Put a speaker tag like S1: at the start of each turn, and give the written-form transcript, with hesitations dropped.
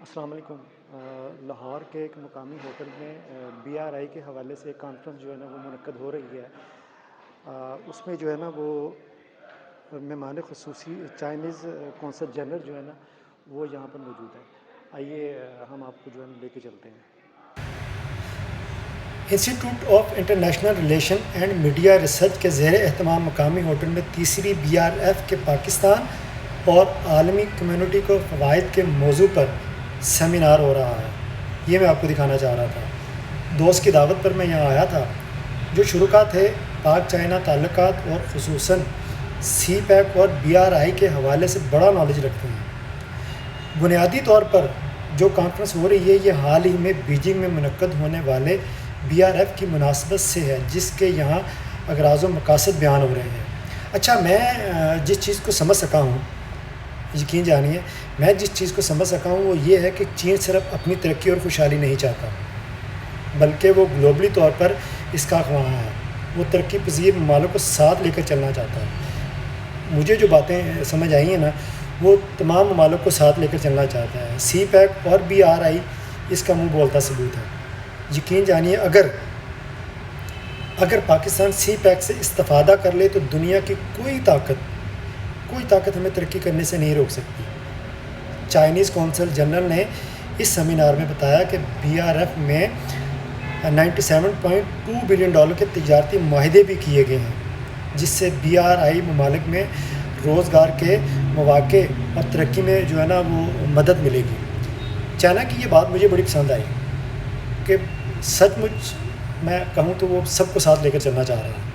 S1: السلام علیکم۔ لاہور کے ایک مقامی ہوٹل میں بی آر آئی کے حوالے سے ایک کانفرنس جو ہے نا وہ منعقد ہو رہی ہے۔ اس میں جو ہے نا وہ مہمان خصوصی چائنیز کونسل جنرل جو ہے نا وہ یہاں پر موجود ہے۔ آئیے ہم آپ کو جو ہے نا لے کے چلتے ہیں۔
S2: Institute of international relation and media research کے زیر اہتمام مقامی ہوٹل میں تیسری بی آر ایف کے پاکستان اور عالمی کمیونٹی کو فوائد کے موضوع پر سیمینار ہو رہا ہے۔ یہ میں آپ کو دکھانا چاہ رہا تھا۔ دوست کی دعوت پر میں یہاں آیا تھا جو شرکاء تھے پاک چائنا تعلقات اور خصوصاً سی پیک اور بی آر آئی کے حوالے سے بڑا نالج رکھتے ہیں۔ بنیادی طور پر جو کانفرنس ہو رہی ہے یہ حال ہی میں بیجنگ میں منعقد ہونے والے بی آر ایف کی مناسبت سے ہے، جس کے یہاں اغراض و مقاصد بیان ہو رہے ہیں۔ اچھا، میں جس چیز کو سمجھ سکا ہوں، یقین جانیے میں جس چیز کو سمجھ سکا ہوں وہ یہ ہے کہ چین صرف اپنی ترقی اور خوشحالی نہیں چاہتا، بلکہ وہ گلوبلی طور پر اس کا خواہاں ہے۔ وہ ترقی پذیر ممالک کو ساتھ لے کر چلنا چاہتا ہے۔ مجھے جو باتیں سمجھ آئی ہیں نا وہ تمام ممالک کو ساتھ لے کر چلنا چاہتا ہے۔ سی پیک اور بی آر آئی اس کا منہ بولتا ثبوت ہے۔ یقین جانیے اگر پاکستان سی پیک سے استفادہ کر لے تو دنیا کی کوئی طاقت ہمیں ترقی کرنے سے نہیں روک سکتی۔ چائنیز کونسل جنرل نے اس سیمینار میں بتایا کہ بی آر ایف میں $97.2 بلین کے تجارتی معاہدے بھی کیے گئے ہیں، جس سے بی آر آئی ممالک میں روزگار کے مواقع اور ترقی میں جو ہے نا وہ مدد ملے گی۔ چائنا کی یہ بات مجھے بڑی پسند آئی کہ سچ مچ میں کہوں تو وہ سب کو ساتھ لے کر چلنا چاہ رہا ہے۔